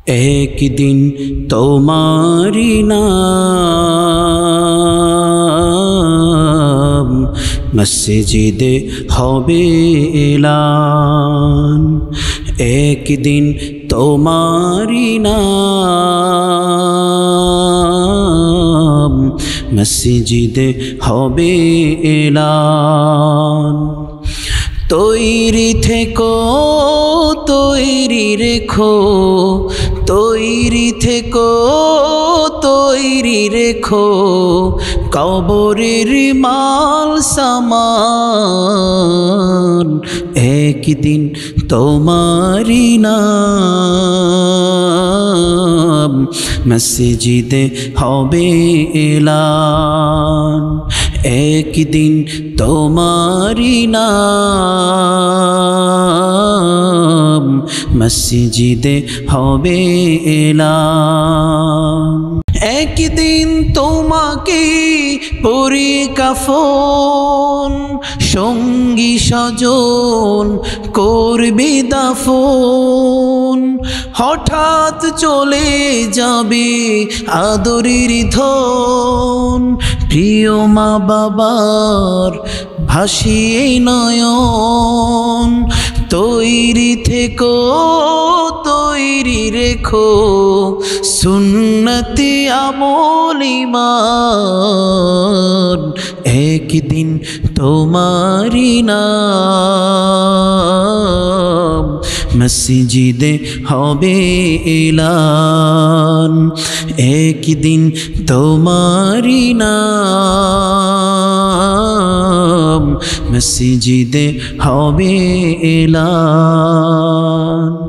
একদিন তোমারি নাম মসজিদে হবে এলান। একদিন তোমারি নাম মসজিদে হবে এলান। তৈরি থেকো তৈরি রেখো, তৈরি থেকো তৈরি রেখো, কবরের মাল সামান। একদিন তোমারি নাম মসজিদে হবে এলান। একদিন তোমারি নাম মসজিদে হবে এলান। একদিন তোমাকে পরে কাফন, সঙ্গী স্বজন করবে দাফন। হঠাৎ চলে যাবে আদরের ধন, প্রিয় মা বাবার ভাসিয়ে নয়ন। তৈরি থেকো তৈরি রেখো, সুন্নতি আমল ঈমান। একদিন তোমারি নাম মসজিদে হবে এলান। একদিন তোমারি নাম মসজিদে হবে এলান।